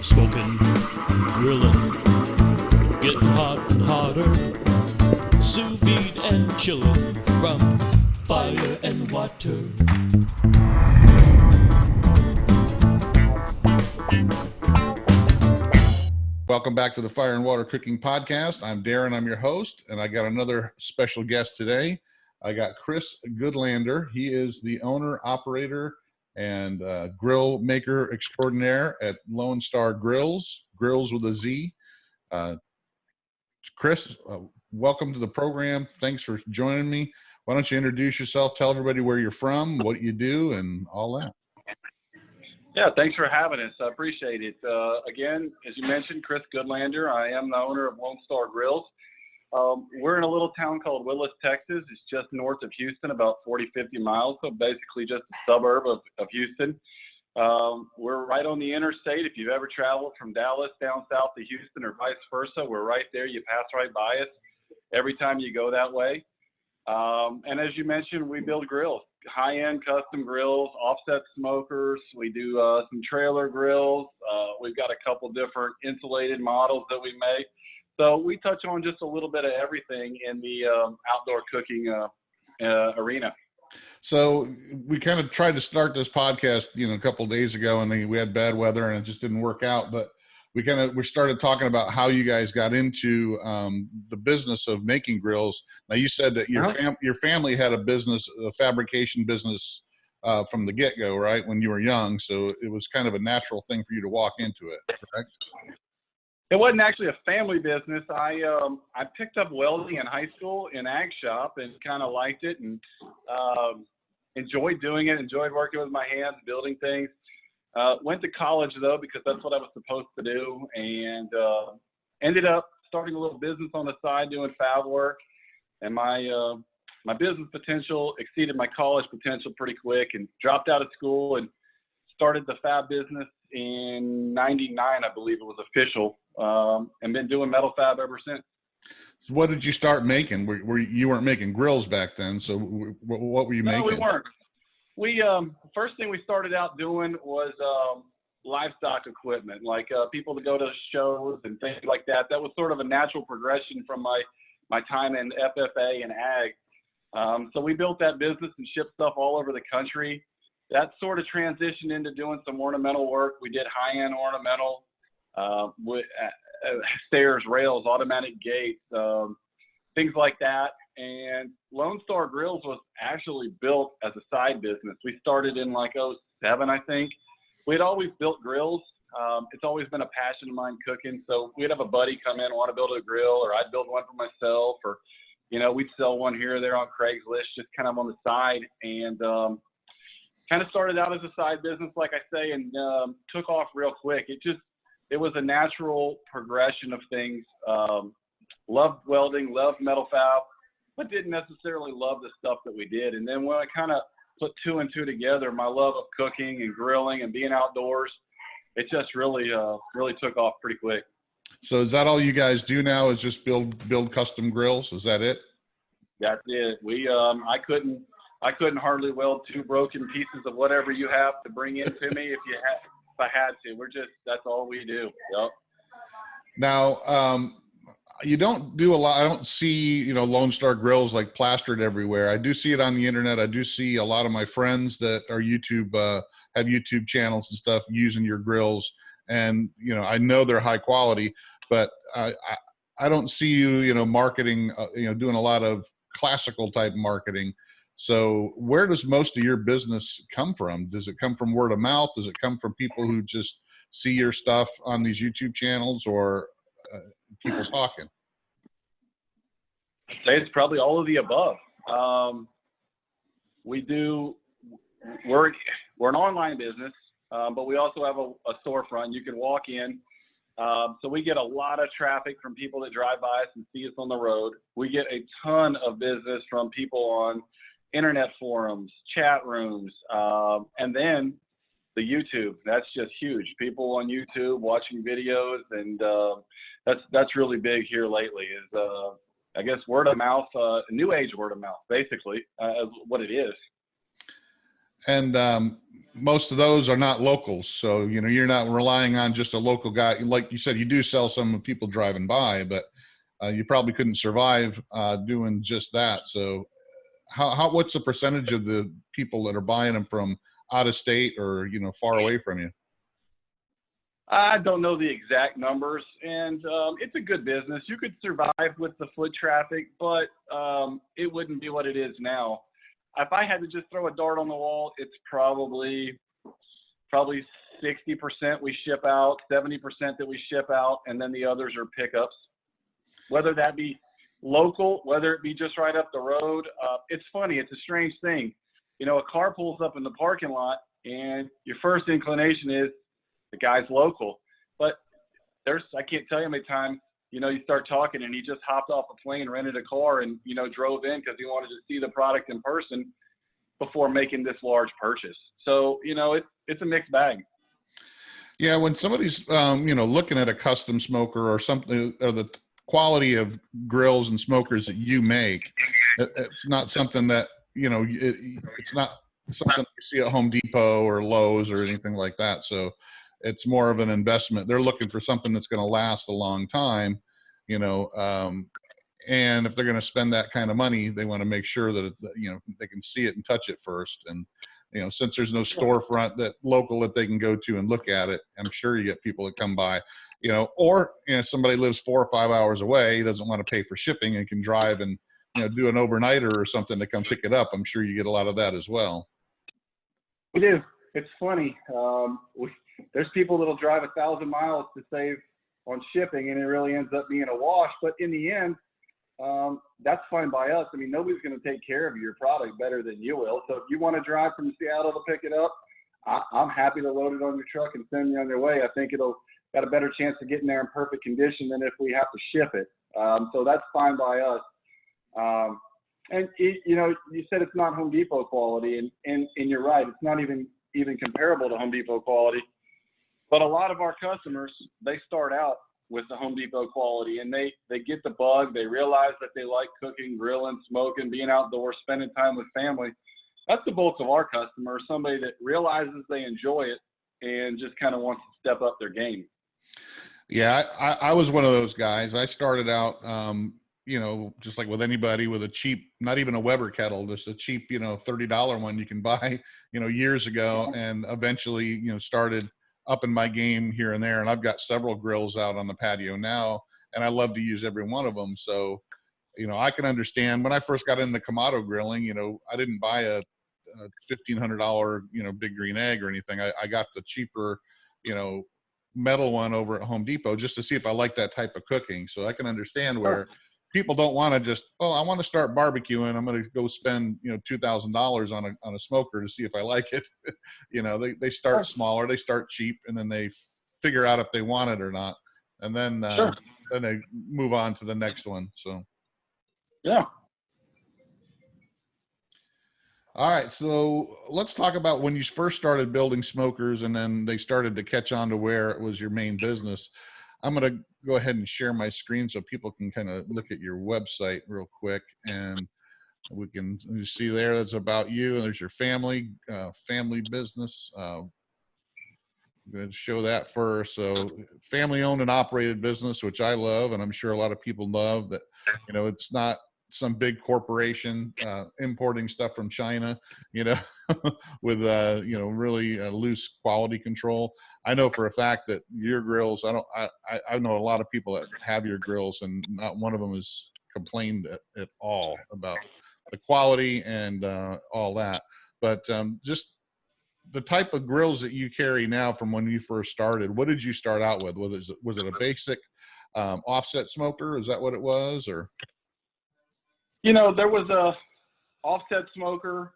Smoking, grilling, getting hot and hotter, sous vide and chilling from fire and water. Welcome back to the Fire and Water Cooking Podcast. I'm Darren, I'm your host, and I got another special guest today. I got Chris Goodlander. He is the owner, operator, and grill maker extraordinaire at Loan Star Grillz, Grillz with a Z. Chris, welcome to the program. Thanks for joining me. Why don't you introduce yourself, tell everybody where you're from, what you do, and all that. Yeah, thanks for having us. I appreciate it. Again, as you mentioned, Chris Goodlander. I am the owner of Loan Star Grillz. We're in a little town called Willis, Texas. It's just north of Houston, about 40, 50 miles, so basically just a suburb of Houston. We're right on the interstate. If you've ever traveled from Dallas down south to Houston or vice versa, we're right there. You pass right by us every time you go that way. And as you mentioned, we build grills, high-end custom grills, offset smokers. We do some trailer grills. We've got a couple different insulated models that we make. So we touch on just a little bit of everything in the outdoor cooking arena. So we kind of tried to start this podcast, a couple of days ago, and we had bad weather and it just didn't work out. But we started talking about how you guys got into the business of making grills. Now you said that your family had a fabrication business from the get-go, right? When you were young. So it was kind of a natural thing for you to walk into it, correct? It wasn't actually a family business. I picked up welding in high school in ag shop and kind of liked it and enjoyed doing it, enjoyed working with my hands, building things. Went to college though, because that's what I was supposed to do, and ended up starting a little business on the side doing fab work. And my business potential exceeded my college potential pretty quick, and dropped out of school and started the fab business in '99, I believe it was official, and been doing metal fab ever since. So what did you start making? You weren't making grills back then, so what were you making? No, we weren't. We first thing we started out doing was livestock equipment, like people to go to shows and things like that. That was sort of a natural progression from my time in FFA and ag. So we built that business and shipped stuff all over the country. That sort of transitioned into doing some ornamental work. We did high-end ornamental, stairs, rails, automatic gates, things like that. And Loan Star Grillz was actually built as a side business. We started in like '07, I think. We'd always built grills. It's always been a passion of mine, cooking. So we'd have a buddy come in and want to build a grill, or I'd build one for myself, or, we'd sell one here or there on Craigslist, just kind of on the side. And kind of started out as a side business, like I say, and took off real quick. It was a natural progression of things. Loved welding, loved metal fab, but didn't necessarily love the stuff that we did. And then when I kind of put two and two together, my love of cooking and grilling and being outdoors, it just really took off pretty quick. So is that all you guys do now, is just build custom grills? Is that it? That's it. I couldn't hardly weld two broken pieces of whatever you have to bring in to me if I had to. That's all we do. Yep. Now, you don't do a lot. I don't see, Lone Star Grillz like plastered everywhere. I do see it on the internet. I do see a lot of my friends that are have YouTube channels and stuff using your grills. And, I know they're high quality, but I don't see you, marketing, doing a lot of classical type marketing. So where does most of your business come from? Does it come from word of mouth? Does it come from people who just see your stuff on these YouTube channels, or people talking? I'd say it's probably all of the above. We're an online business, but we also have a storefront. You can walk in. So we get a lot of traffic from people that drive by us and see us on the road. We get a ton of business from people on internet forums, chat rooms, and then the YouTube. That's just huge. People on YouTube watching videos, and that's really big here lately. Is I guess word of mouth, new age word of mouth, basically, is what it is. And most of those are not locals. So, you know, you're not relying on just a local guy. Like you said, you do sell some people driving by, but you probably couldn't survive doing just that. So what's the percentage of the people that are buying them from out of state or, you know, far away from you? I don't know the exact numbers, and it's a good business. You could survive with the foot traffic, but it wouldn't be what it is now. If I had to just throw a dart on the wall, it's probably 60% we ship out, 70% that we ship out, and then the others are pickups. Whether that be local, whether it be just right up the road. It's funny. It's a strange thing. You know, a car pulls up in the parking lot, and your first inclination is the guy's local. But I can't tell you how many times, you know, you start talking and he just hopped off a plane, rented a car, and, you know, drove in because he wanted to see the product in person before making this large purchase. So, you know, it's a mixed bag. Yeah. When somebody's, you know, looking at a custom smoker or something, or the quality of grills and smokers that you make, it's not something that, you know, it's not something you see at Home Depot or Lowe's or anything like that. So it's more of an investment. They're looking for something that's going to last a long time, you know, and if they're going to spend that kind of money, they want to make sure that, you know, they can see it and touch it first. And, you know, since there's no storefront that local that they can go to and look at it, I'm sure you get people that come by, you know, or, you know, somebody lives 4 or 5 hours away, doesn't want to pay for shipping and can drive and, you know, do an overnighter or something to come pick it up. I'm sure you get a lot of that as well. We do. It's funny. There's people that'll drive 1,000 miles to save on shipping, and it really ends up being a wash. But in the end, that's fine by us. I mean, nobody's going to take care of your product better than you will. So if you want to drive from Seattle to pick it up, I'm happy to load it on your truck and send you on your way. I think it'll got a better chance of getting there in perfect condition than if we have to ship it. So that's fine by us. And you know, you said it's not Home Depot quality, and you're right. It's not even comparable to Home Depot quality. But a lot of our customers, they start out with the Home Depot quality, and they get the bug. They realize that they like cooking, grilling, smoking, being outdoors, spending time with family. That's the bulk of our customers, somebody that realizes they enjoy it and just kind of wants to step up their game. Yeah, I was one of those guys. I started out, you know, just like with anybody, with a cheap, not even a Weber kettle, just a cheap, you know, $30 one you can buy, you know, years ago, and eventually, you know, started upping my game here and there. And I've got several grills out on the patio now, and I love to use every one of them. So, you know, I can understand when I first got into Kamado grilling, you know, I didn't buy a $1,500, you know, Big Green Egg or anything. I got the cheaper, you know, metal one over at Home Depot just to see if I like that type of cooking. So I can understand where people don't want to just, oh, I want to start barbecuing, I'm going to go spend, you know, $2,000 on a smoker to see if I like it. You know, they start smaller, they start cheap, and then they figure out if they want it or not, and then they move on to the next one. So yeah. All right, so let's talk about when you first started building smokers, and then they started to catch on to where it was your main business. I'm going to go ahead and share my screen so people can kind of look at your website real quick, and we can see there that's about you, and there's your family business. I'm going to show that first. So family owned and operated business, which I love, and I'm sure a lot of people love that. You know, it's not some big corporation importing stuff from China, you know, with you know, really loose quality control. I know for a fact that your grills, I know a lot of people that have your grills, and not one of them has complained at all about the quality and all that. But just the type of grills that you carry now from when you first started, what did you start out with? Was it a basic offset smoker? Is that what it was? Or, you know, there was a offset smoker.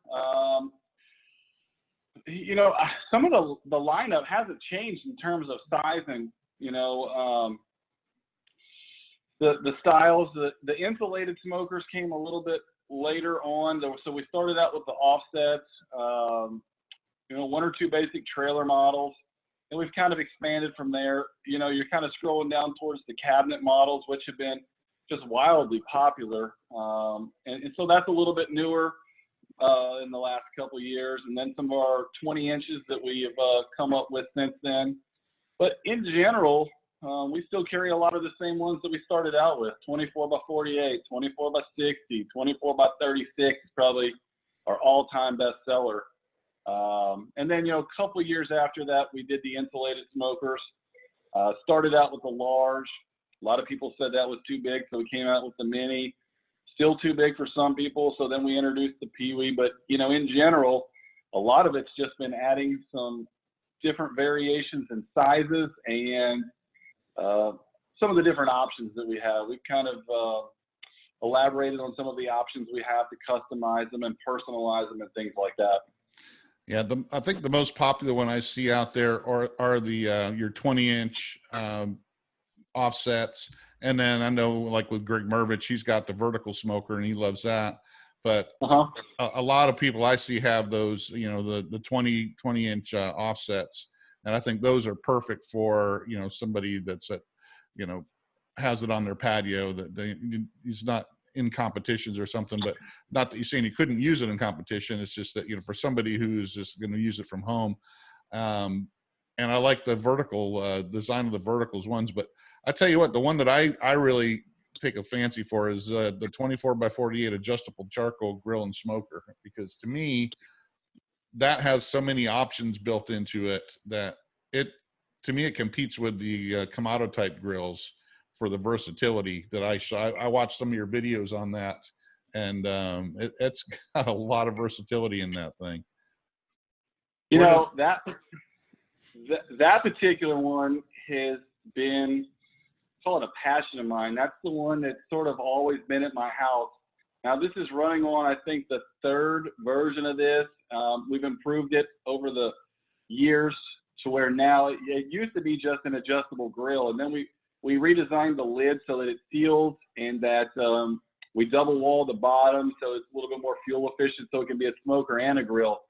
You know, some of the lineup hasn't changed in terms of size and, you know, the styles. The insulated smokers came a little bit later on. So we started out with the offsets, you know, 1 or 2 basic trailer models, and we've kind of expanded from there. You know, you're kind of scrolling down towards the cabinet models, which have been just wildly popular. And so that's a little bit newer. in the last couple of years, and then some of our 20 inches that we have come up with since then. But in general, we still carry a lot of the same ones that we started out with: 24 by 48, 24 by 60, 24 by 36 is probably our all-time best seller. And then, a couple of years after that, we did the insulated smokers. Started out with the large. A lot of people said that was too big, so we came out with the mini. Still too big for some people, so then we introduced the Pee-wee. But, in general, a lot of it's just been adding some different variations in sizes and some of the different options that we have. We've kind of elaborated on some of the options we have to customize them and personalize them and things like that. Yeah, I think the most popular one I see out there are the your 20-inch offsets, and then I know, like with Greg Mervich, he's got the vertical smoker and he loves that. But a lot of people I see have those, the 20-inch offsets, and I think those are perfect for somebody that's has it on their patio, that he's not in competitions or something, but not that you're saying you couldn't use it in competition. It's just that, for somebody who's just going to use it from home. And I like the vertical design of the verticals ones, but I tell you what, the one that I really take a fancy for is the 24 by 48 adjustable charcoal grill and smoker, because to me, that has so many options built into it that it competes with the Kamado type grills for the versatility that I watched some of your videos on that, and it's got a lot of versatility in that thing. That particular one has been, call it a passion of mine. That's the one that's sort of always been at my house. Now this is running on, I think, the third version of this. We've improved it over the years to where now it used to be just an adjustable grill, and then we redesigned the lid so that it seals, and that we double wall the bottom so it's a little bit more fuel efficient, so it can be a smoker and a grill.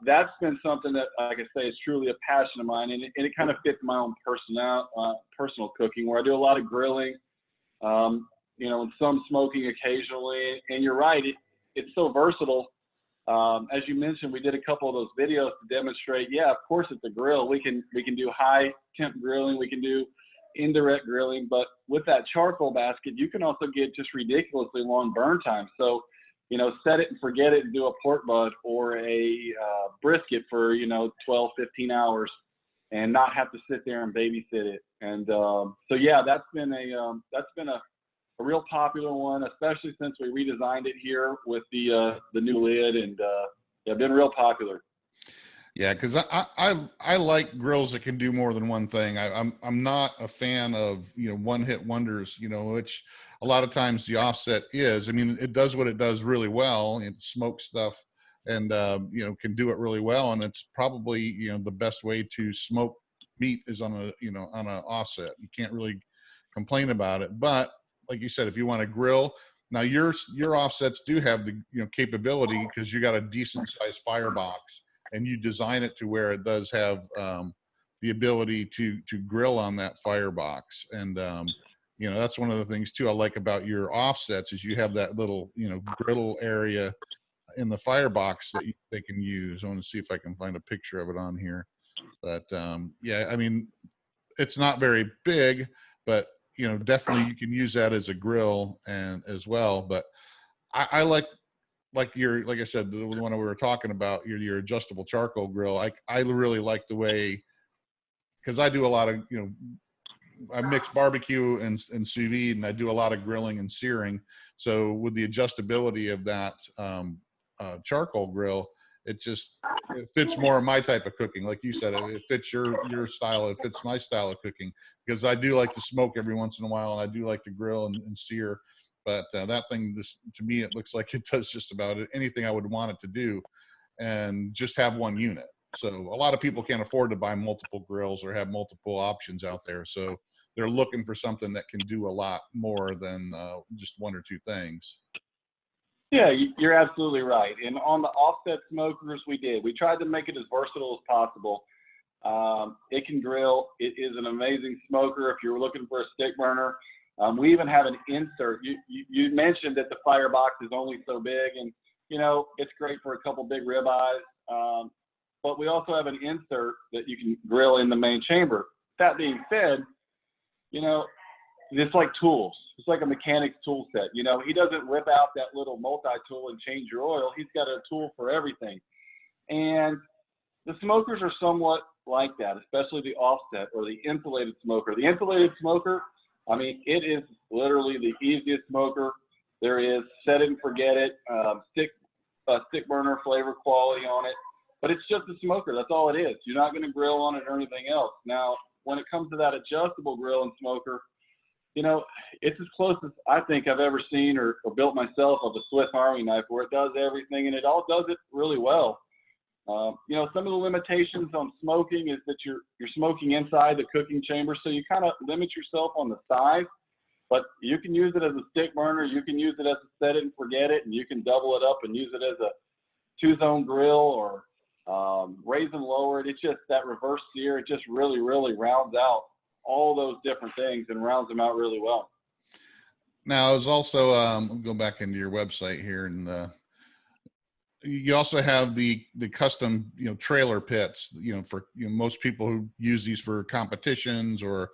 That's been something that, like I say, is truly a passion of mine, and it kind of fits my own personal cooking, where I do a lot of grilling, and some smoking occasionally. And you're right, it's so versatile. As you mentioned, we did a couple of those videos to demonstrate, of course it's a grill. We can do high temp grilling, we can do indirect grilling, but with that charcoal basket, you can also get just ridiculously long burn time. So, set it and forget it and do a pork butt or a brisket for, 12, 15 hours and not have to sit there and babysit it. And that's been a real popular one, especially since we redesigned it here with the new lid, and been real popular. Yeah, because I like grills that can do more than one thing. I'm not a fan of one hit wonders, which a lot of times the offset is. I mean, it does what it does really well. It smokes stuff and can do it really well, and it's probably the best way to smoke meat is on an offset. You can't really complain about it. But like you said, if you want to grill, now your offsets do have the capability, because you got a decent sized firebox, and you design it to where it does have the ability to grill on that firebox. And that's one of the things too I like about your offsets, is you have that little griddle area in the firebox that they can use. I want to see if I can find a picture of it on here. But I mean, it's not very big, but definitely you can use that as a grill and as well. But I like I said, the one we were talking about, your adjustable charcoal grill. I really like the way, because I do a lot of I mix barbecue and sous vide, and I do a lot of grilling and searing. So with the adjustability of that charcoal grill, it fits more of my type of cooking. Like you said, it fits your style. It fits my style of cooking, because I do like to smoke every once in a while, and I do like to grill and sear. But that thing, to me, it looks like it does just about anything I would want it to do, and just have one unit. So a lot of people can't afford to buy multiple grills or have multiple options out there. So they're looking for something that can do a lot more than just one or two things. Yeah, you're absolutely right. And on the offset smokers, we tried to make it as versatile as possible. It can grill. It is an amazing smoker if you're looking for a stick burner. We even have an insert. You mentioned that the firebox is only so big, and it's great for a couple big ribeyes. But we also have an insert that you can grill in the main chamber. That being said, it's like tools. It's like a mechanic's tool set. He doesn't whip out that little multi-tool and change your oil. He's got a tool for everything. And the smokers are somewhat like that, especially the offset or the insulated smoker. The insulated smoker, it is literally the easiest smoker there is. Set it and forget it. Stick burner flavor quality on it. But it's just a smoker. That's all it is. You're not going to grill on it or anything else. Now, when it comes to that adjustable grill and smoker, it's as close as I think I've ever seen or built myself of a Swiss Army knife, where it does everything and it all does it really well. Some of the limitations on smoking is that you're smoking inside the cooking chamber, so you kind of limit yourself on the size. But you can use it as a stick burner. You can use it as a set it and forget it, and you can double it up and use it as a 2-zone grill or raise and lower it. It's just that reverse sear. It just really, really rounds out all those different things and rounds them out really well. Now, it's also go back into your website here, and you also have the custom trailer pits for most people who use these for competitions or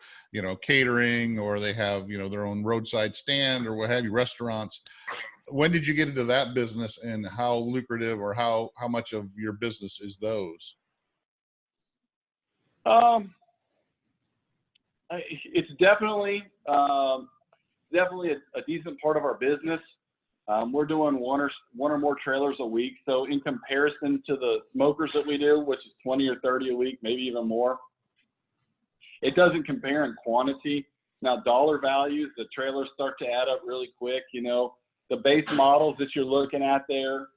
catering, or they have their own roadside stand or what have you, restaurants. When did you get into that business, and how lucrative or how much of your business is those? It's definitely a decent part of our business. We're doing one or more trailers a week. So in comparison to the smokers that we do, which is 20 or 30 a week, maybe even more, it doesn't compare in quantity. Now, dollar values, the trailers start to add up really quick. The base models that you're looking at there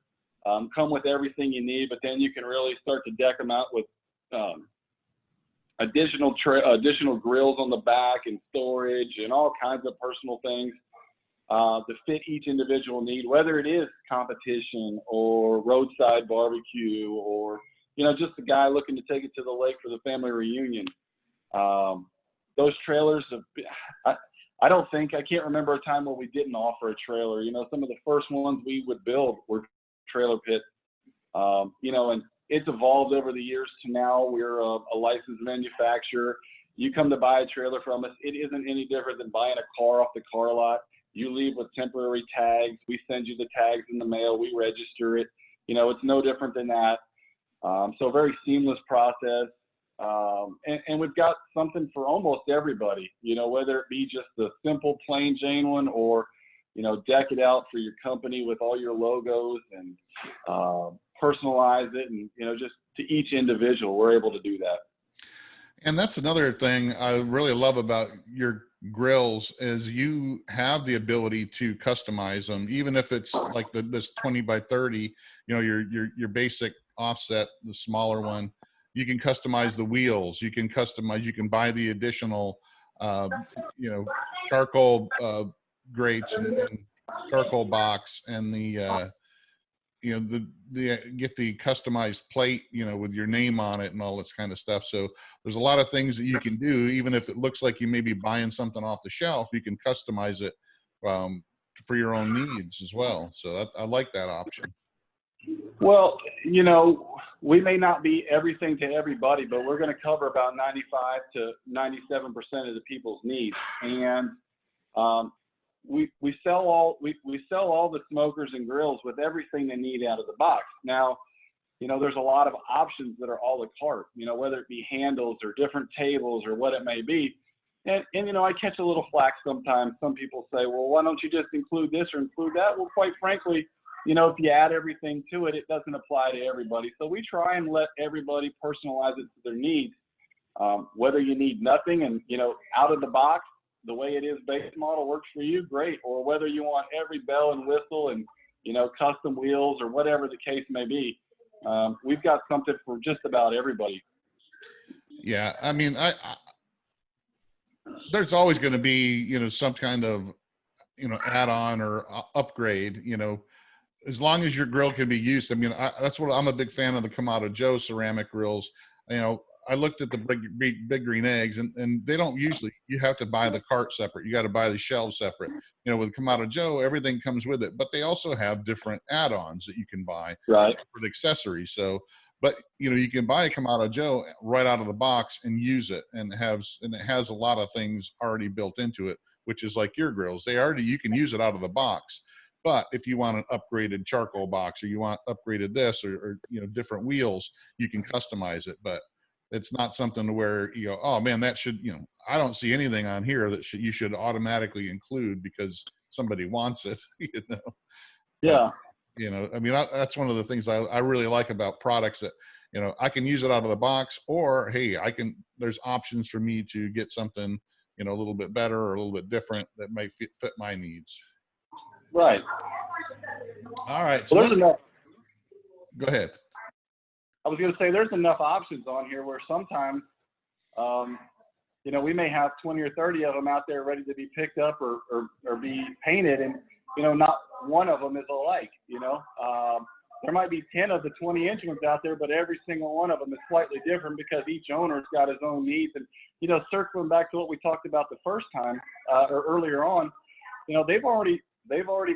come with everything you need, but then you can really start to deck them out with additional grills on the back and storage and all kinds of personal things to fit each individual need, whether it is competition or roadside barbecue or, just a guy looking to take it to the lake for the family reunion. Those trailers I can't remember a time where we didn't offer a trailer. Some of the first ones we would build were trailer pits, and it's evolved over the years to now we're a licensed manufacturer. You come to buy a trailer from us, it isn't any different than buying a car off the car lot. You leave with temporary tags. We send you the tags in the mail. We register it. It's no different than that. So a very seamless process. And we've got something for almost everybody, whether it be just the simple plain Jane one or, deck it out for your company with all your logos and personalize it. And, just to each individual, we're able to do that. And that's another thing I really love about your grills is you have the ability to customize them, even if it's like this 20 by 30, your basic offset, the smaller one. You can customize the wheels. You can buy the additional, charcoal grates and charcoal box and the get the customized plate, with your name on it and all this kind of stuff. So there's a lot of things that you can do, even if it looks like you may be buying something off the shelf, you can customize it for your own needs as well. So I like that option. Well, we may not be everything to everybody, but we're going to cover about 95 to 97% of the people's needs. And we sell all the smokers and grills with everything they need out of the box. Now, there's a lot of options that are a la carte, whether it be handles or different tables or what it may be. And I catch a little flack sometimes. Some people say, well, why don't you just include this or include that? Well, quite frankly, if you add everything to it, it doesn't apply to everybody. So we try and let everybody personalize it to their needs. Whether you need nothing and, out of the box, the way it is base model works for you, great. Or whether you want every bell and whistle and, custom wheels or whatever the case may be. We've got something for just about everybody. Yeah. I mean, there's always going to be, some kind of, add-on or upgrade, as long as your grill can be used. I mean, that's what I'm a big fan of, the Kamado Joe ceramic grills. I looked at the big green eggs, and they don't usually, you have to buy the cart separate. You got to buy the shelves separate. You know, with Kamado Joe, everything comes with it, but they also have different add-ons that you can buy Right. for the accessories. So, but you know, you can buy a Kamado Joe right out of the box and use it, and it has a lot of things already built into it, which is like your grills. You can use it out of the box. But if you want an upgraded charcoal box, or you want upgraded this, or you know, different wheels, you can customize it. But it's not something to where you go, oh man, that should, you know, I don't see anything on here that you should automatically include because somebody wants it. You know. Yeah. But, you know, I mean, that's one of the things I really like about products, that, you know, I can use it out of the box, or hey, there's options for me to get something, you know, a little bit better or a little bit different that might fit my needs. Right. All right. So Well, there's enough. Go ahead. I was going to say there's enough options on here where sometimes, you know, we may have 20 or 30 of them out there ready to be picked up or be painted, and you know, not one of them is alike. You know, there might be 10 of the 20-inch ones out there, but every single one of them is slightly different because each owner's got his own needs. And you know, circling back to what we talked about the first time or earlier on, you know, they've already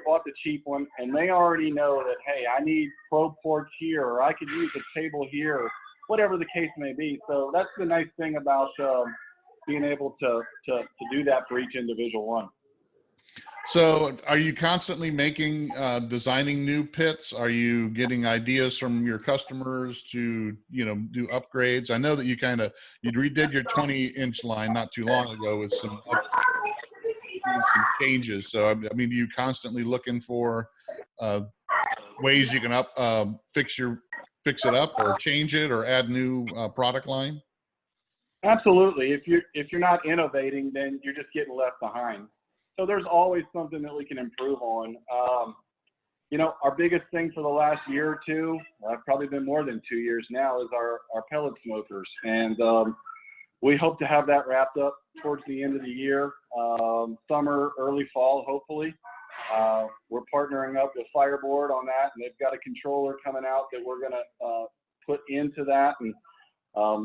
bought the cheap one, and they already know that, hey, I need probe ports here, or I could use a table here, or whatever the case may be. So that's the nice thing about being able to do that for each individual one. So are you constantly designing new pits? Are you getting ideas from your customers to, you know, do upgrades? I know that you redid your 20-inch line not too long ago with some changes. So I mean, are you constantly looking for ways you can fix it up or change it or add new product line? Absolutely. If you're not innovating, then you're just getting left behind. So there's always something that we can improve on. You know, our biggest thing for the last year or two, probably been more than 2 years now, is our pellet smokers. And we hope to have that wrapped up towards the end of the year, summer, early fall, hopefully. We're partnering up with Fireboard on that, and they've got a controller coming out that we're going to put into that. And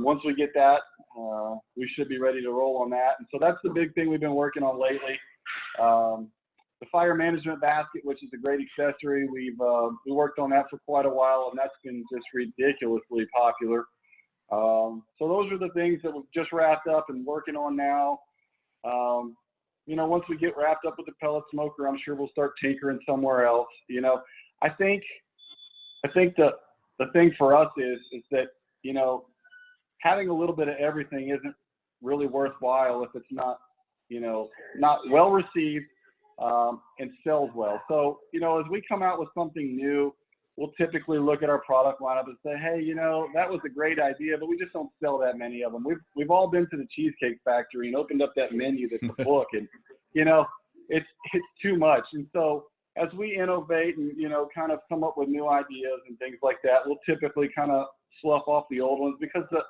once we get that, we should be ready to roll on that. And so that's the big thing we've been working on lately. The fire management basket, which is a great accessory, we worked on that for quite a while, and that's been just ridiculously popular. So those are the things that we've just wrapped up and working on now. You know, once we get wrapped up with the pellet smoker, I'm sure we'll start tinkering somewhere else. You know, I think the thing for us is that, you know, having a little bit of everything isn't really worthwhile if it's not, you know, not well received and sells well. So, you know, as we come out with something new, we'll typically look at our product lineup and say, hey, you know, that was a great idea, but we just don't sell that many of them. We've all been to the Cheesecake Factory and opened up that menu that's a book, and, you know, it's too much. And so as we innovate and, you know, kind of come up with new ideas and things like that, we'll typically kind of slough off the old ones, because at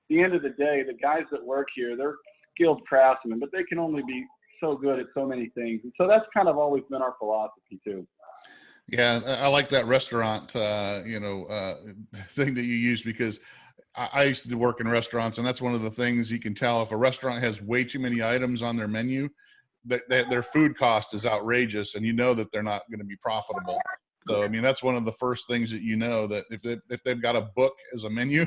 the end of the day, the guys that work here, they're skilled craftsmen, but they can only be so good at so many things. And so that's kind of always been our philosophy too. Yeah, I like that restaurant, thing that you use, because I used to work in restaurants, and that's one of the things you can tell if a restaurant has way too many items on their menu, that their food cost is outrageous, and you know that they're not going to be profitable. So, I mean, that's one of the first things that you know, that if they've got a book as a menu,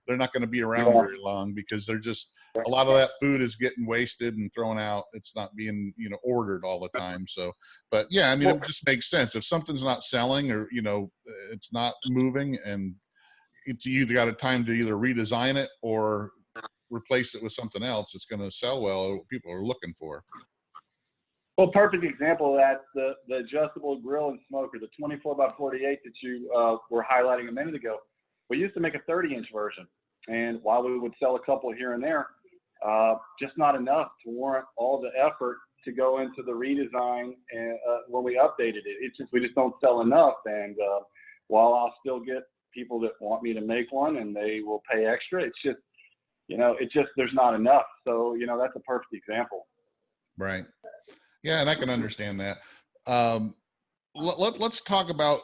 they're not going to be around very long, because they're just, a lot of that food is getting wasted and thrown out. It's not being, you know, ordered all the time. So, but yeah, I mean, it just makes sense. If something's not selling, or, you know, it's not moving, and it's, you either got a time to either redesign it or replace it with something else that's going to sell well, what people are looking for. Well, perfect example of that, the adjustable grill and smoker, the 24x48 that you were highlighting a minute ago. We used to make a 30-inch version, and while we would sell a couple here and there, just not enough to warrant all the effort to go into the redesign and when we updated it. It's just, we just don't sell enough. And while I'll still get people that want me to make one and they will pay extra, it's just, you know, there's not enough. So, you know, that's a perfect example. Right. Yeah, and I can understand that. Let's talk about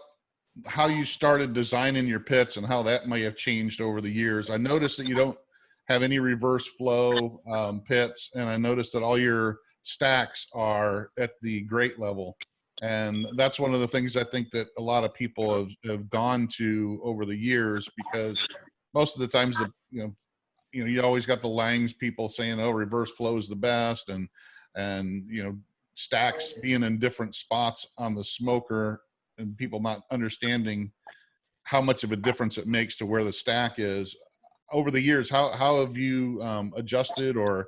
how you started designing your pits and how that may have changed over the years. I noticed that you don't have any reverse flow pits, and I noticed that all your stacks are at the grate level. And that's one of the things I think that a lot of people have gone to over the years, because most of the times you always got the Langs people saying, oh, reverse flow is the best, and stacks being in different spots on the smoker, and people not understanding how much of a difference it makes to where the stack is. Over the years, how have you adjusted or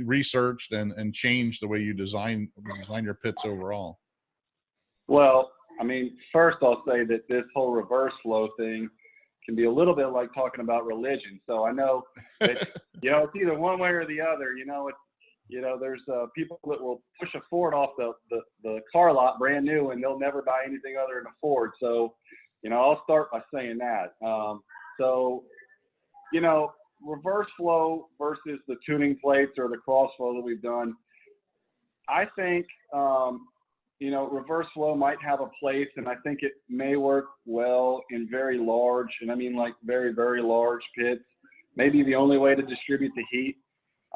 researched and changed the way you design your pits overall? Well, I mean, first I'll say that this whole reverse flow thing can be a little bit like talking about religion. So I know that, it's either one way or the other. There's people that will push a Ford off the car lot brand new, and they'll never buy anything other than a Ford. So, I'll start by saying that. Reverse flow versus the tuning plates or the cross flow that we've done, I think, reverse flow might have a place, and I think it may work well in very large, and I mean like very, very large pits, maybe the only way to distribute the heat.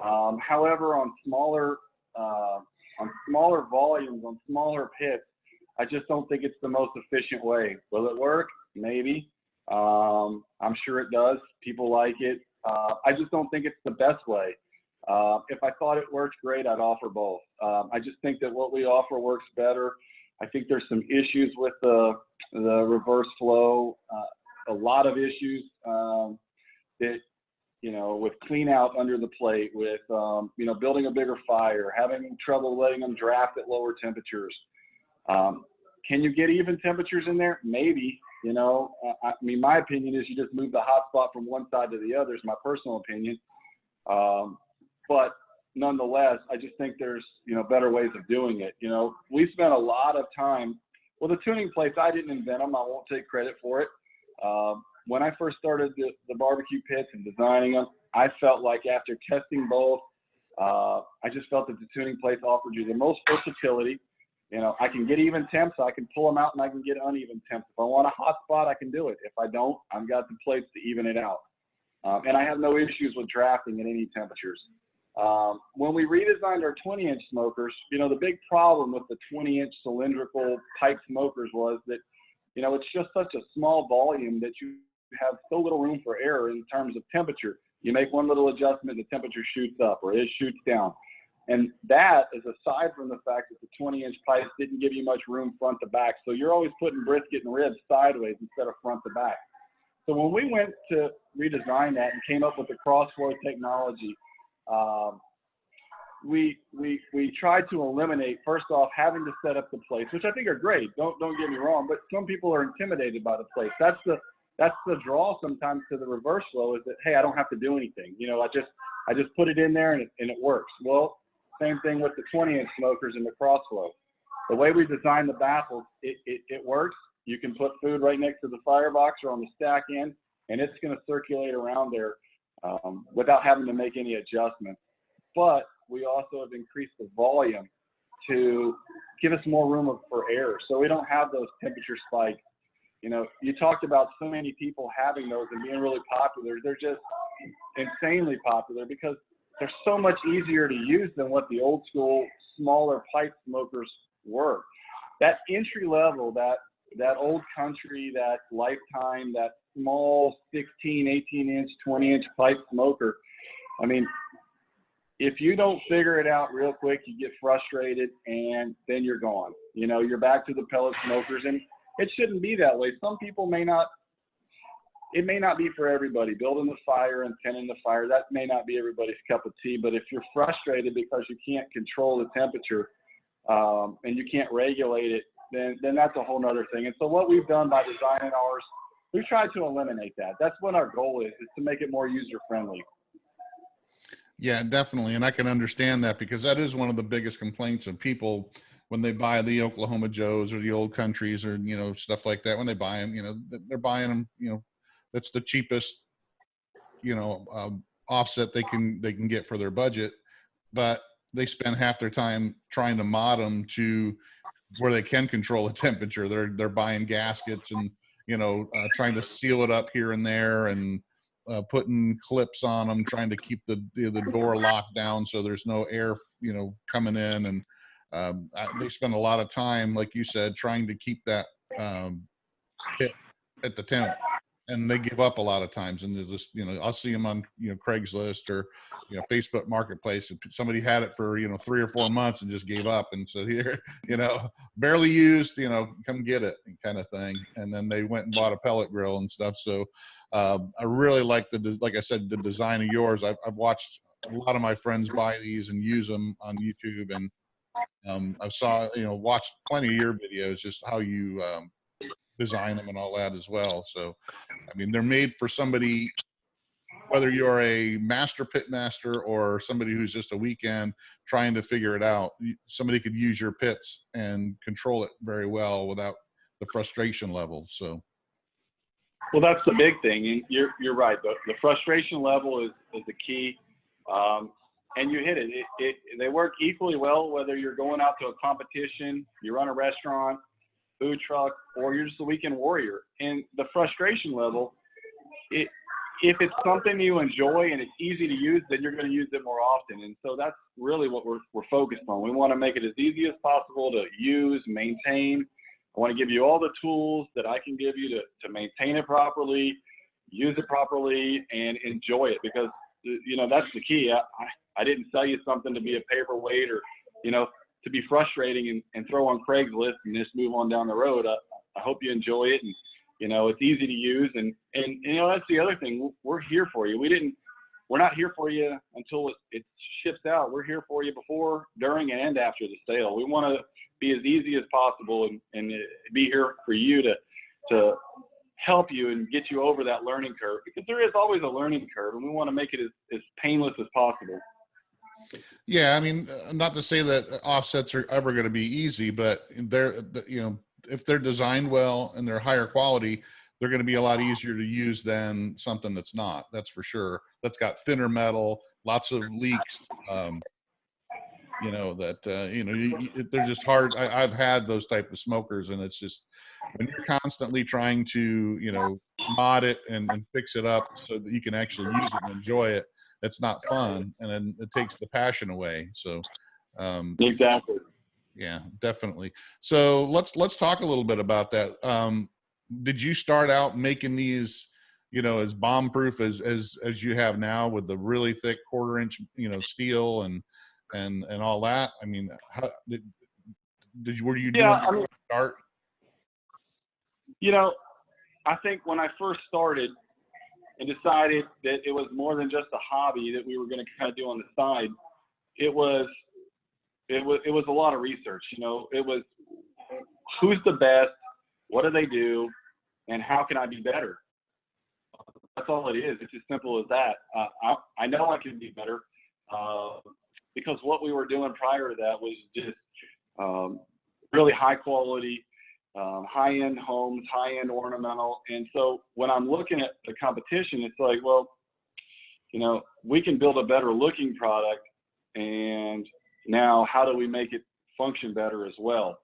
However, on smaller volumes, on smaller pits, I just don't think it's the most efficient way. Will it work? Maybe. I'm sure it does. People like it. I just don't think it's the best way. If I thought it worked great, I'd offer both. I just think that what we offer works better. I think there's some issues with the reverse flow, a lot of issues that, with clean out under the plate, with, building a bigger fire, having trouble letting them draft at lower temperatures. Can you get even temperatures in there? Maybe. My opinion is you just move the hot spot from one side to the other, is my personal opinion. But nonetheless, I just think there's, better ways of doing it. We spent a lot of time, well, the tuning plates, I didn't invent them. I won't take credit for it. When I first started the barbecue pits and designing them, I felt like after testing both, I just felt that the tuning plates offered you the most versatility. I can get even temps, I can pull them out, and I can get uneven temps. If I want a hot spot, I can do it. If I don't, I've got the plates to even it out. And I have no issues with drafting at any temperatures. When we redesigned our 20-inch smokers, the big problem with the 20-inch cylindrical pipe smokers was that, it's just such a small volume that you have so little room for error in terms of temperature. You make one little adjustment, the temperature shoots up or it shoots down. And that is aside from the fact that the 20-inch pipes didn't give you much room front to back. So you're always putting brisket and ribs sideways instead of front to back. So when we went to redesign that and came up with the crossflow technology, we tried to eliminate, first off, having to set up the plates, which I think are great. Don't get me wrong, but some people are intimidated by the plates. That's the draw sometimes to the reverse flow, is that, hey, I don't have to do anything. I just put it in there and it works. Well, same thing with the 20-inch smokers and the crossflow. The way we designed the baffles, it works. You can put food right next to the firebox or on the stack end, and it's going to circulate around there without having to make any adjustments. But we also have increased the volume to give us more room for error, so we don't have those temperature spikes. You talked about so many people having those and being really popular. They're just insanely popular because they're so much easier to use than what the old school smaller pipe smokers were. That entry level, that old country, that Lifetime, that small 16, 18-inch, 20-inch pipe smoker, I mean, if you don't figure it out real quick, you get frustrated and then you're gone. You're back to the pellet smokers, and it shouldn't be that way. Some people it may not be for everybody. Building the fire and tending the fire, that may not be everybody's cup of tea. But if you're frustrated because you can't control the temperature and you can't regulate it, then that's a whole nother thing. And so what we've done by designing ours, we've tried to eliminate that. That's what our goal is to make it more user-friendly. Yeah, definitely. And I can understand that, because that is one of the biggest complaints of people when they buy the Oklahoma Joes or the old countries or, stuff like that. When they buy them, they're buying them, that's the cheapest, offset they can get for their budget, but they spend half their time trying to mod them to where they can control the temperature. They're buying gaskets and, trying to seal it up here and there. And, putting clips on them, trying to keep the door locked down so there's no air, coming in. And they spend a lot of time, like you said, trying to keep that pit at the temp, and they give up a lot of times. And there's just, I'll see them on, Craigslist or, Facebook Marketplace. And somebody had it for, 3 or 4 months and just gave up and said, here, barely used, come get it, kind of thing. And then they went and bought a pellet grill and stuff. So I really like like I said, the design of yours. I've watched a lot of my friends buy these and use them on YouTube. And watched plenty of your videos, just how you design them and all that as well. So, I mean, they're made for somebody, whether you're a master pit master or somebody who's just a weekend trying to figure it out. Somebody could use your pits and control it very well without the frustration level. So, well, that's the big thing. And you're right. The frustration level is the key. And you hit it. They work equally well, whether you're going out to a competition, you run a restaurant, food truck, or you're just a weekend warrior. And the frustration level, if it's something you enjoy and it's easy to use, then you're going to use it more often. And so that's really what we're focused on. We want to make it as easy as possible to use, maintain. I want to give you all the tools that I can give you to maintain it properly, use it properly, and enjoy it, because that's the key. I didn't sell you something to be a paperweight or, to be frustrating and throw on Craigslist and just move on down the road. I hope you enjoy it, and, it's easy to use. And that's the other thing. We're here for you. We're not here for you until it ships out. We're here for you before, during, and after the sale. We want to be as easy as possible and be here for you to help you and get you over that learning curve, because there is always a learning curve, and we want to make it as painless as possible. Yeah, I mean, not to say that offsets are ever going to be easy, but if they're designed well and they're higher quality, they're going to be a lot easier to use than something that's not. That's for sure. That's got thinner metal, lots of leaks. They're just hard. I've had those type of smokers, and it's just, when you're constantly trying to mod it and fix it up so that you can actually use it and enjoy it, it's not fun, and then it takes the passion away. So exactly. Yeah, definitely. So let's talk a little bit about that. Did you start out making these, as bomb proof as you have now, with the really thick 1/4 inch, steel and all that? I mean, how were you doing start? I think when I first started and decided that it was more than just a hobby that we were going to kind of do on the side, it was a lot of research. It was, who's the best, what do they do, and how can I be better? That's all it is. It's as simple as that. I know I can be better, because what we were doing prior to that was just really high quality, high-end homes, high-end ornamental. And so when I'm looking at the competition, it's like, well, we can build a better looking product, and now how do we make it function better as well?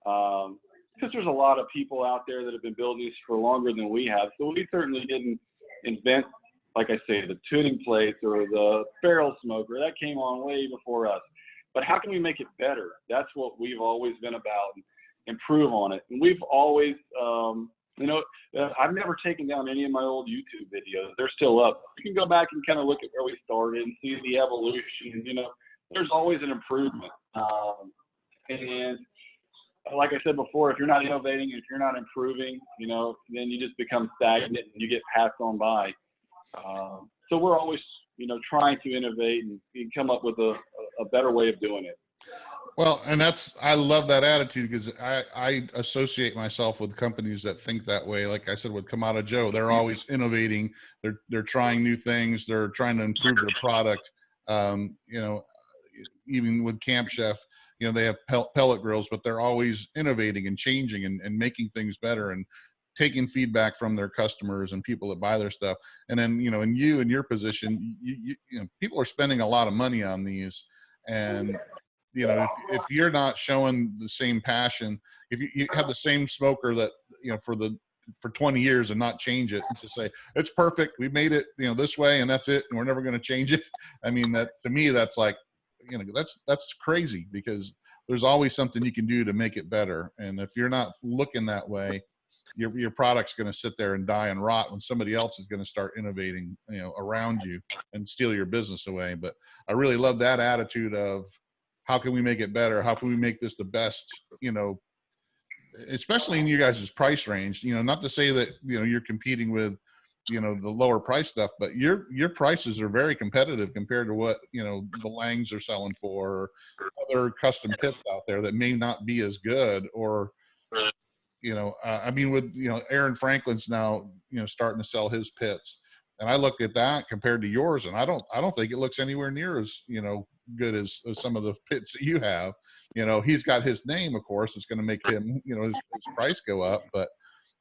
Because there's a lot of people out there that have been building these for longer than we have. So we certainly didn't invent, like I say, the tuning plates or the barrel smoker. That came on way before us. But how can we make it better? That's what we've always been about, improve on it. And we've always, I've never taken down any of my old YouTube videos. They're still up. You can go back and kind of look at where we started and see the evolution. There's always an improvement. And like I said before, if you're not innovating, if you're not improving, then you just become stagnant and you get passed on by. So we're always, trying to innovate and come up with a better way of doing it. Well, and I love that attitude, because I associate myself with companies that think that way. Like I said, with Kamado Joe, they're always innovating. They're trying new things. They're trying to improve their product. Even with Camp Chef, they have pellet grills, but they're always innovating and changing and making things better and taking feedback from their customers and people that buy their stuff. And then, in your position, people are spending a lot of money on these, and if you're not showing the same passion, if you have the same smoker that, for the for 20 years and not change it and to say it's perfect, we made it, you know, this way and that's it and we're never going to change it. I mean, that to me, that's like, you know, that's crazy, because there's always something you can do to make it better. And if you're not looking that way, your product's going to sit there and die and rot when somebody else is going to start innovating, you know, around you and steal your business away. But I really love that attitude of how can we make it better? How can we make this the best, you know, especially in you guys' price range, you know, not to say that, you know, you're competing with, you know, the lower price stuff, but your prices are very competitive compared to what, you know, the Langs are selling for, or other custom pits out there that may not be as good. Or, you know, I mean, with, you know, Aaron Franklin's now, you know, starting to sell his pits, and I look at that compared to yours, and I don't think it looks anywhere near as, you know, good as some of the pits that you have. You know, he's got his name, of course, it's going to make him, you know, his price go up, but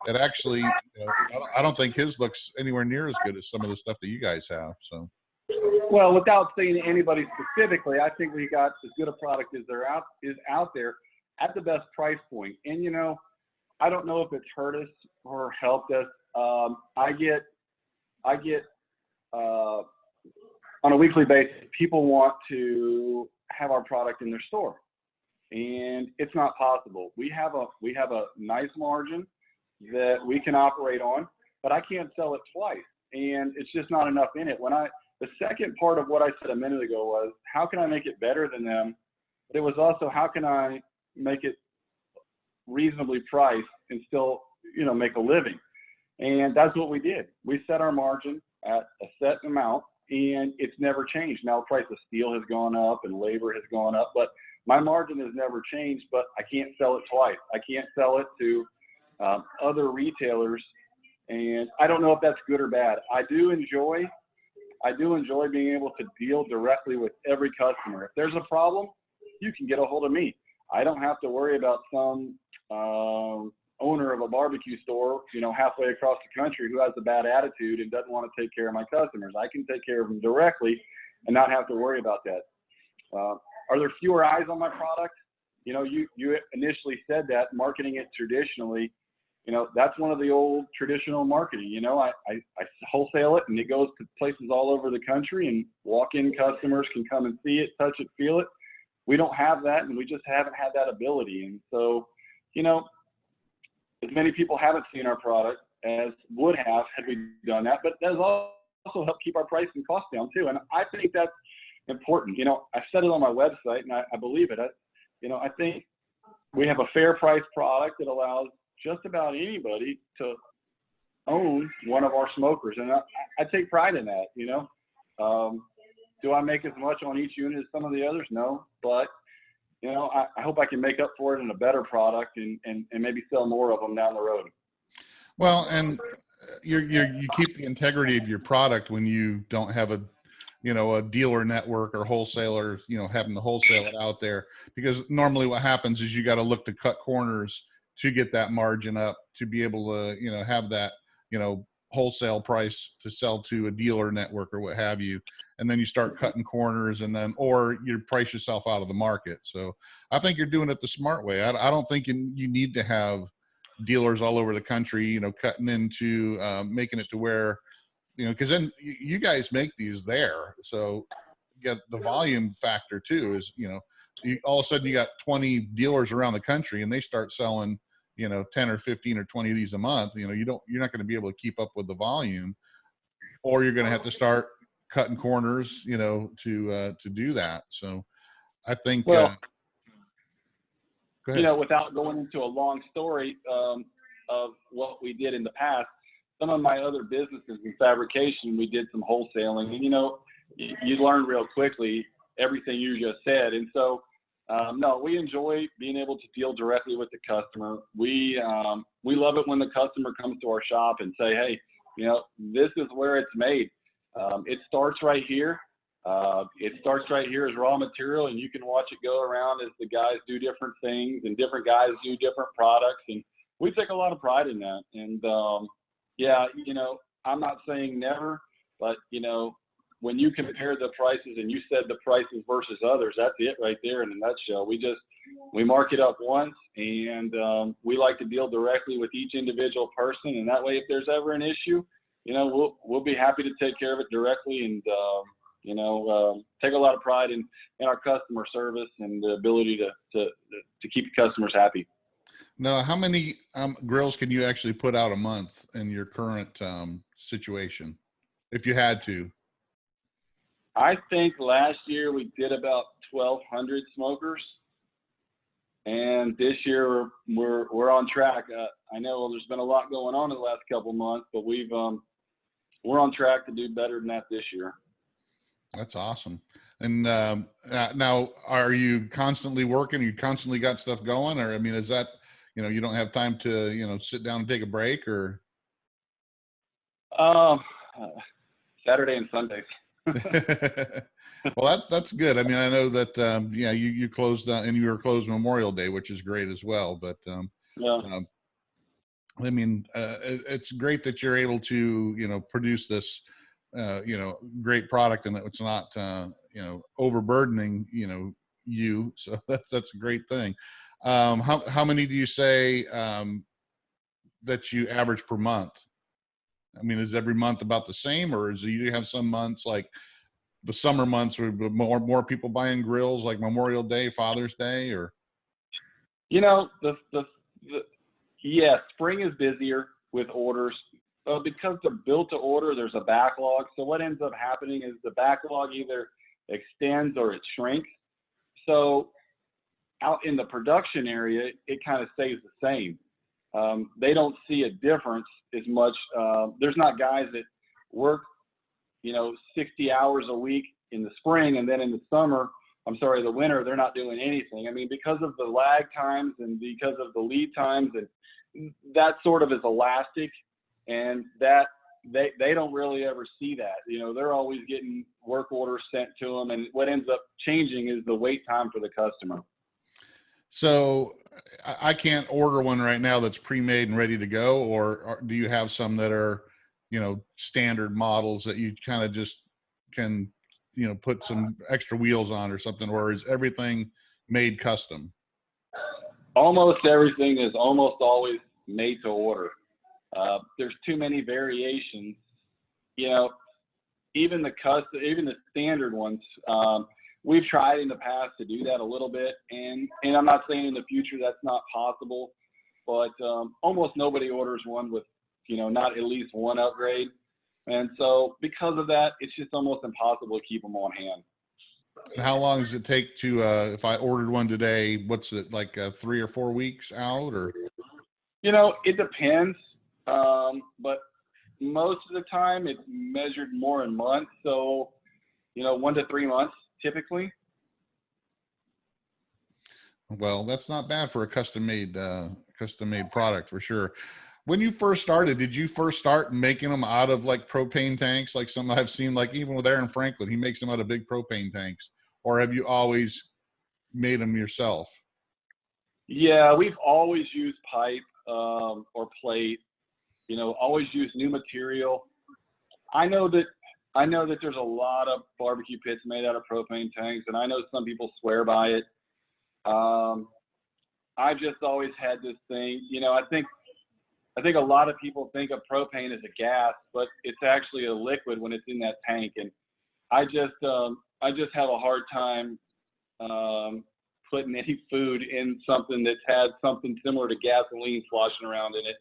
it actually, you know, I don't think his looks anywhere near as good as some of the stuff that you guys have. So, well, without saying anybody specifically, I think we got as good a product as is out there at the best price point. And, you know, I don't know if it's hurt us or helped us. I get on a weekly basis, people want to have our product in their store, and it's not possible. We have a nice margin that we can operate on, but I can't sell it twice, and it's just not enough in it. The second part of what I said a minute ago was, how can I make it better than them? But it was also, how can I make it reasonably priced and still, you know, make a living? And that's what we did. We set our margin at a set amount, and it's never changed. Now, the price of steel has gone up and labor has gone up, but my margin has never changed. But I can't sell it twice. I can't sell it to other retailers, and I don't know if that's good or bad. I do enjoy being able to deal directly with every customer. If there's a problem, you can get a hold of me. I don't have to worry about some owner of a barbecue store, you know, halfway across the country who has a bad attitude and doesn't want to take care of my customers. I can take care of them directly and not have to worry about that. Are there fewer eyes on my product? You know, you initially said that, marketing it traditionally, you know, that's one of the old traditional marketing. You know, I wholesale it and it goes to places all over the country, and walk-in customers can come and see it, touch it, feel it. We don't have that, and we just haven't had that ability. And so, you know, as many people haven't seen our product as would have had we done that, but that has also helped keep our price and cost down too. And I think that's important. You know, I said it on my website, and I believe it. You know, I think we have a fair price product that allows just about anybody to own one of our smokers. And I take pride in that, you know. Do I make as much on each unit as some of the others? No, but you know, I hope I can make up for it in a better product and maybe sell more of them down the road. Well, and you keep the integrity of your product when you don't have a, you know, a dealer network or wholesalers, you know, having to wholesale it out there, because normally what happens is you got to look to cut corners to get that margin up, to be able to, you know, have that, you know, wholesale price to sell to a dealer network or what have you. And then you start cutting corners, and then, or you price yourself out of the market. So I think you're doing it the smart way. I don't think you need to have dealers all over the country, you know, cutting into, making it to where, you know, because then you guys make these there. So you get the volume factor too, is, you know, all of a sudden you got 20 dealers around the country and they start selling, you know, 10 or 15 or 20 of these a month. You know, you're not going to be able to keep up with the volume, or you're going to have to start cutting corners, you know, to do that. So I think, well, go ahead. You know, without going into a long story of what we did in the past, some of my other businesses in fabrication, we did some wholesaling, and, you know, you learn real quickly everything you just said. And so, no, we enjoy being able to deal directly with the customer. We love it when the customer comes to our shop and say, hey, you know, this is where it's made. It starts right here. It starts right here as raw material, and you can watch it go around as the guys do different things and different guys do different products. And we take a lot of pride in that. And, yeah, you know, I'm not saying never, but, you know, when you compare the prices and you said the prices versus others, that's it right there in a nutshell. We we mark it up once, and we like to deal directly with each individual person. And that way, if there's ever an issue, we'll be happy to take care of it directly, and take a lot of pride in our customer service and the ability to keep customers happy. Now, how many grills can you actually put out a month in your current situation, if you had to? I think last year we did about 1,200 smokers, and this year we're on track. I know there's been a lot going on in the last couple months, but we're on track to do better than that this year. That's awesome. And now, are you constantly working? You constantly got stuff going, or I mean, is that you don't have time to sit down and take a break, or? Saturday and Sundays. Well, that's good. I mean, I know that you closed and you were closed Memorial Day, which is great as well. But I mean, it's great that you're able to produce this great product, and it's not overburdening you. So that's a great thing. How many do you say that you average per month? I mean, is every month about the same, or do you have some months like the summer months where more people buying grills, like Memorial Day, Father's Day, or? Spring is busier with orders. Because they're built to order, there's a backlog. So what ends up happening is the backlog either extends or it shrinks. So out in the production area, it kind of stays the same. They don't see a difference as much. There's not guys that work, 60 hours a week in the spring, and then in the winter, they're not doing anything. I mean, because of the lag times and because of the lead times, and that sort of is elastic, and that they don't really ever see that. They're always getting work orders sent to them, and what ends up changing is the wait time for the customer. So I can't order one right now that's pre-made and ready to go, or do you have some that are, standard models that you kind of just can, put some extra wheels on or something, or is everything made custom? Almost everything is almost always made to order. There's too many variations. Even the standard ones. We've tried in the past to do that a little bit, and I'm not saying in the future that's not possible, but almost nobody orders one with, not at least one upgrade. And so because of that, it's just almost impossible to keep them on hand. And how long does it take to, if I ordered one today, what's it like, 3 or 4 weeks out, or? It depends, but most of the time it's measured more in months. So, 1 to 3 months typically. Well, that's not bad for a custom made product for sure. When you first started, did you first start making them out of like propane tanks, like some I've seen, like even with Aaron Franklin, he makes them out of big propane tanks, or have you always made them yourself? Yeah, we've always used pipe or plate, always used new material. I know that there's a lot of barbecue pits made out of propane tanks, and I know some people swear by it. I've just always had this thing, I think a lot of people think of propane as a gas, but it's actually a liquid when it's in that tank. And I just have a hard time putting any food in something that's had something similar to gasoline sloshing around in it.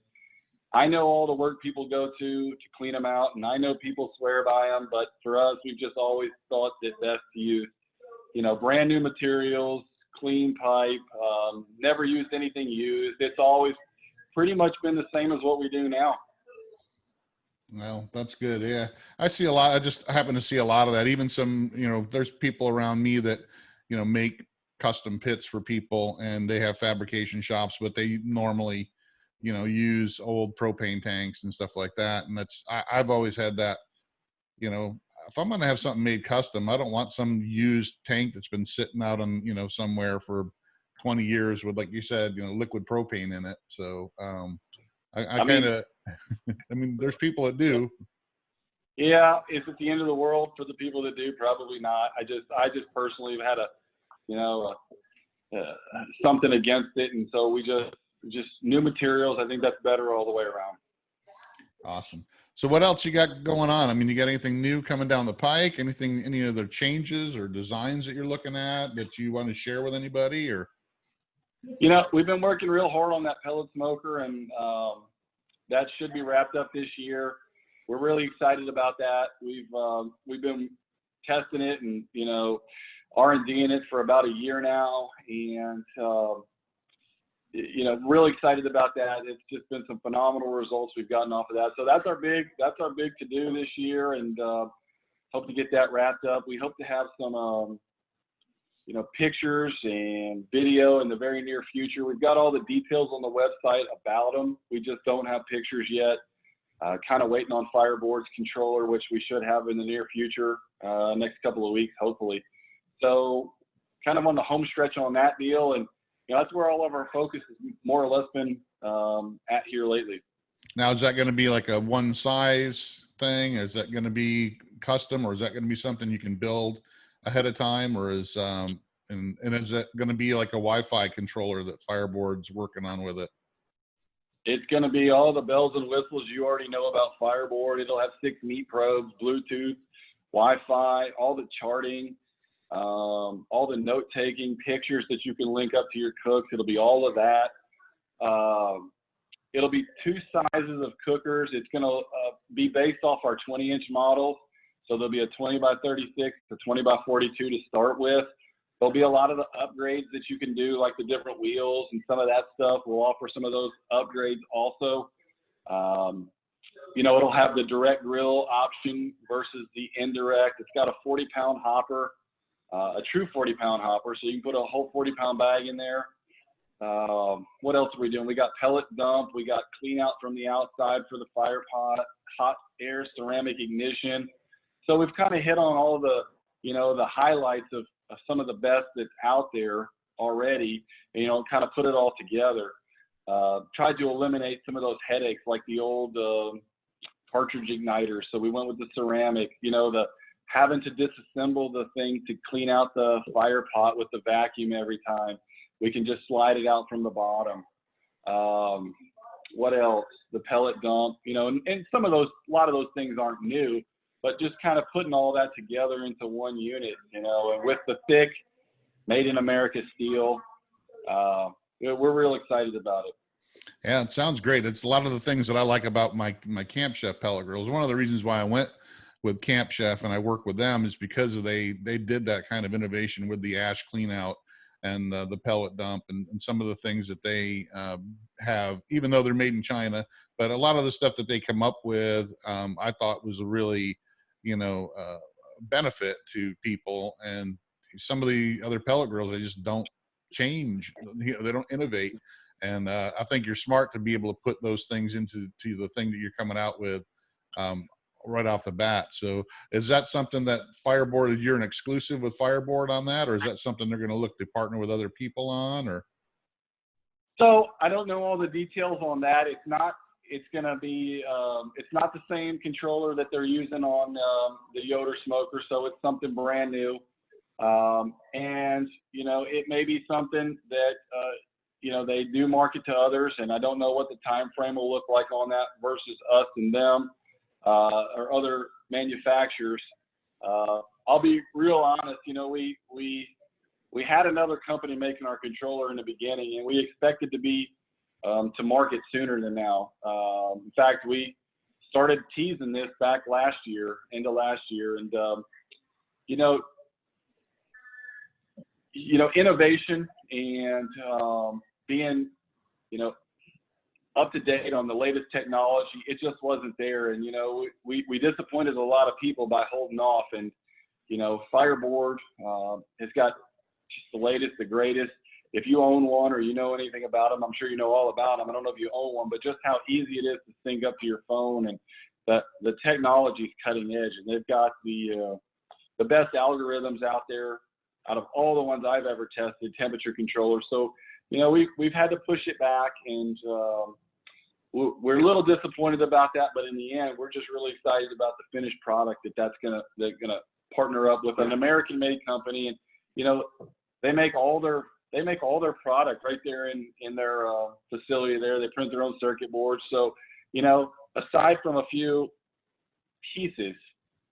I know all the work people go to clean them out, and I know people swear by them, but for us, we've just always thought it best to use, brand new materials, clean pipe, never used anything used. It's always pretty much been the same as what we do now. Well, that's good. Yeah. I see a lot. I just happen to see a lot of that. Even some, there's people around me that, make custom pits for people, and they have fabrication shops, but they normally, use old propane tanks and stuff like that. And I've always had that, if I'm going to have something made custom, I don't want some used tank that's been sitting out on, somewhere for 20 years with, like you said, liquid propane in it. So I kind of, I mean, there's people that do. Yeah. Is it the end of the world for the people that do? Probably not. I just personally have had something against it. And so we just new materials. I think that's better all the way around. Awesome. So what else you got going on? I mean, you got anything new coming down the pike? Any other changes or designs that you're looking at that you want to share with anybody? Or, we've been working real hard on that pellet smoker, and that should be wrapped up this year. We're really excited about that. We've been testing it and R&Ding it for about a year now, and really excited about that. It's just been some phenomenal results we've gotten off of that. So that's our big to do this year, and hope to get that wrapped up. We hope to have some pictures and video in the very near future. We've got all the details on the website about them. We just don't have pictures yet. Kind of waiting on Fireboard's controller, which we should have in the near future, next couple of weeks, hopefully. So kind of on the home stretch on that deal, and that's where all of our focus has more or less been at here lately. now, is that going to be like a one size thing? Is that going to be custom, or is that going to be something you can build ahead of time, or is and is that going to be like a Wi-Fi controller that Fireboard's working on with it? It's going to be all the bells and whistles you already know about Fireboard. It'll have 6 meat probes, Bluetooth, Wi-Fi, all the charting, all the note-taking, pictures that you can link up to your cooks. It'll be all of that. It'll be 2 sizes of cookers. It's going to be based off our 20-inch models. So there'll be a 20 by 36, a 20 by 42 to start with. There'll be a lot of the upgrades that you can do, like the different wheels and some of that stuff. We'll offer some of those upgrades also. It'll have the direct grill option versus the indirect. It's got a 40-pound hopper, a true 40-pound hopper, so you can put a whole 40-pound bag in there. What else are we doing? We got pellet dump. We got clean out from the outside for the fire pot, hot air ceramic ignition. So we've kind of hit on all of the, the highlights of some of the best that's out there already, and, kind of put it all together. Tried to eliminate some of those headaches like the old cartridge igniters. So we went with the ceramic, the having to disassemble the thing to clean out the fire pot with the vacuum every time. We can just slide it out from the bottom. What else? The pellet dump, and some of those, a lot of those things aren't new, but just kind of putting all that together into one unit, and with the thick made in America steel, we're real excited about it. Yeah, it sounds great. It's a lot of the things that I like about my Camp Chef pellet grills. One of the reasons why I went with Camp Chef and I work with them is because they did that kind of innovation with the ash clean out and the pellet dump and some of the things that they have, even though they're made in China. But a lot of the stuff that they come up with, I thought was a really, benefit to people. And some of the other pellet grills, they just don't change. They don't innovate. And I think you're smart to be able to put those things into the thing that you're coming out with right off the bat. So is that something that Fireboard, you're an exclusive with Fireboard on that, or is that something they're going to look to partner with other people on? Or so I don't know all the details on that. It's going to be it's not the same controller that they're using on the Yoder smoker, so it's something brand new. And it may be something that they do market to others, and I don't know what the time frame will look like on that versus us and them. Or other manufacturers. I'll be real honest, we had another company making our controller in the beginning, and we expected to be to market sooner than now. In fact, we started teasing this back end of last year, and innovation and being up to date on the latest technology, it just wasn't there. And we disappointed a lot of people by holding off. And Fireboard has got just the latest, the greatest. If you own one or you know anything about them, I'm sure you know all about them. I don't know if you own one, but just how easy it is to sync up to your phone, and the technology is cutting edge. And they've got the best algorithms out there out of all the ones I've ever tested, temperature controllers. So we've had to push it back, and we're a little disappointed about that. But in the end, we're just really excited about the finished product they're gonna partner up with an American-made company, and they make all their they make all their product right there in their facility there. They print their own circuit boards. So, you know, aside from a few pieces,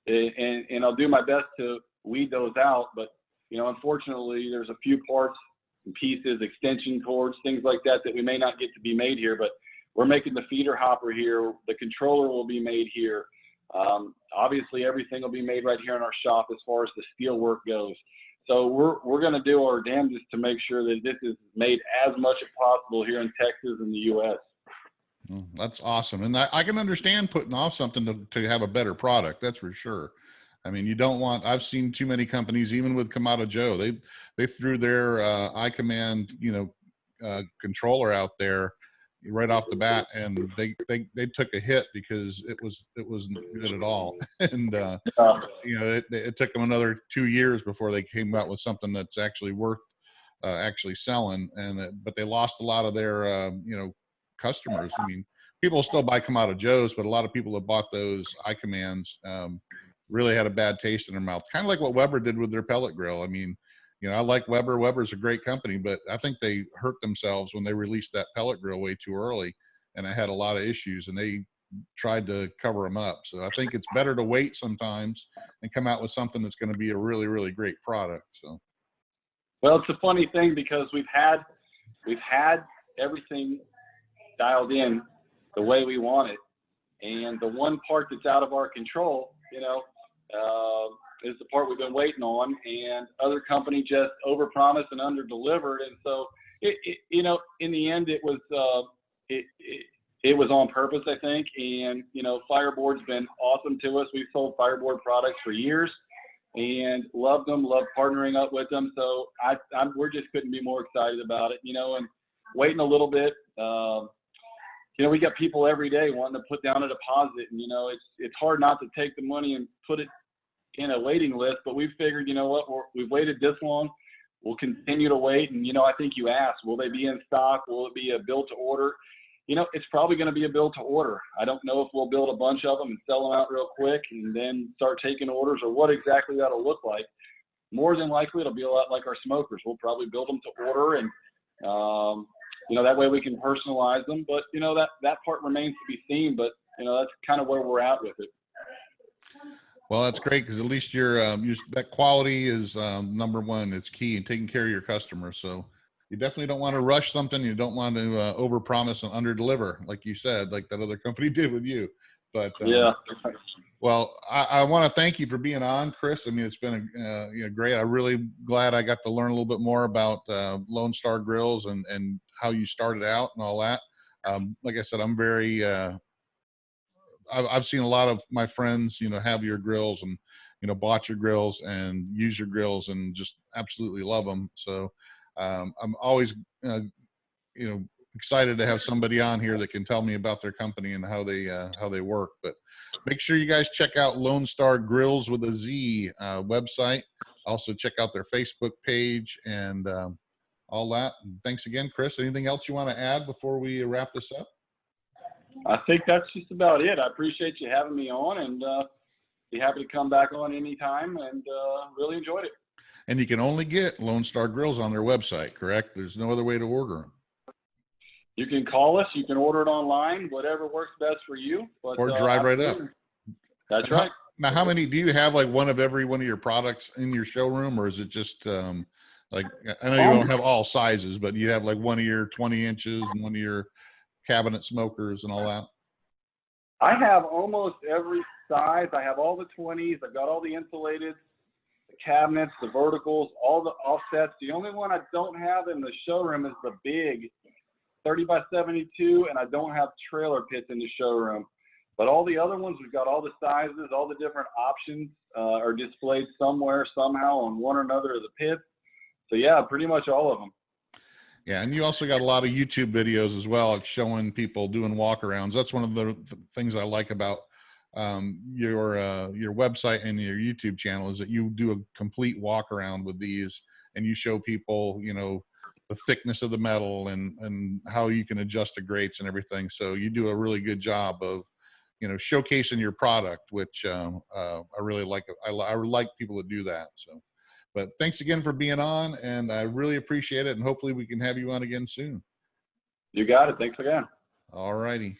and I'll do my best to weed those out, but, you know, unfortunately, there's a few parts and pieces, extension cords, things like that we may not get to be made here, but we're making the feeder hopper here. The controller will be made here. Obviously, everything will be made right here in our shop as far as the steel work goes. So we're going to do our damnedest to make sure that this is made as much as possible here in Texas and the U.S. That's awesome. And I can understand putting off something to have a better product. That's for sure. I mean, you don't want, I've seen too many companies, even with Kamado Joe, they threw their iCommand, you know, controller out there right off the bat, and they took a hit because it wasn't good at all. And you know, it took them another 2 years before they came out with something that's actually worth actually selling. And but they lost a lot of their you know, customers. I mean, people still buy Kamado Joes, but a lot of people that bought those iCommands really had a bad taste in their mouth, kind of like what Weber did with their pellet grill. I mean, you know, I like Weber. Weber's a great company, but I think they hurt themselves when they released that pellet grill way too early, and I had a lot of issues, and they tried to cover them up. So I think it's better to wait sometimes and come out with something that's going to be a really, really great product. So, well, it's a funny thing because we've had everything dialed in the way we want it, and the one part that's out of our control, you know, is the part we've been waiting on, and other company just overpromised and underdelivered. And so, you know, in the end, it was on purpose, I think. And, you know, Fireboard's been awesome to us. We've sold Fireboard products for years and loved them, loved partnering up with them. So we're just couldn't be more excited about it, you know, and waiting a little bit. You know, we got people every day wanting to put down a deposit, and, you know, it's hard not to take the money and put it in a waiting list, but we figured, you know what, we've waited this long, we'll continue to wait. And, you know, I think you asked, will they be in stock? Will it be a build to order? You know, it's probably going to be a build to order. I don't know if we'll build a bunch of them and sell them out real quick and then start taking orders, or what exactly that'll look like. More than likely, it'll be a lot like our smokers. We'll probably build them to order, and, you know, that way we can personalize them. But, you know, that part remains to be seen, but, you know, that's kind of where we're at with it. Well, that's great, because at least that quality is number one. It's key in taking care of your customers. So you definitely don't want to rush something. You don't want to overpromise and underdeliver, like you said, like that other company did with you. But yeah. Well, I want to thank you for being on, Chris. I mean, it's been you know, great. I'm really glad I got to learn a little bit more about Loan Star Grillz and how you started out and all that. Like I said, I'm very I've seen a lot of my friends, you know, have your grills and, you know, bought your grills and use your grills and just absolutely love them. So I'm always, you know, excited to have somebody on here that can tell me about their company and how they work. But make sure you guys check out Loan Star Grillz with a Z website. Also check out their Facebook page and all that. And thanks again, Chris. Anything else you want to add before we wrap this up? I think that's just about it. I appreciate you having me on, and be happy to come back on anytime, and really enjoyed it. And you can only get Loan Star Grillz on their website, correct? There's no other way to order them. You can call us. You can order it online, whatever works best for you. But, or drive right up. That's right. Now, how many, do you have like one of every one of your products in your showroom, or is it just like, I know you don't have all sizes, but you have like one of your 20 inches and one of your cabinet smokers and all that? I have almost every size. I have all the 20s. I've got all the insulated, the cabinets, the verticals, all the offsets. The only one I don't have in the showroom is the big 30 by 72, and I don't have trailer pits in the showroom. But all the other ones, we've got all the sizes, all the different options are displayed somewhere, somehow on one or another of the pits. So yeah, pretty much all of them. Yeah, and you also got a lot of YouTube videos as well, showing people doing walkarounds. That's one of the things I like about your website and your YouTube channel, is that you do a complete walkaround with these, and you show people, you know, the thickness of the metal and how you can adjust the grates and everything. So you do a really good job of, you know, showcasing your product, which I really like. I like people to do that. So. But thanks again for being on, and I really appreciate it. And hopefully we can have you on again soon. You got it. Thanks again. All righty.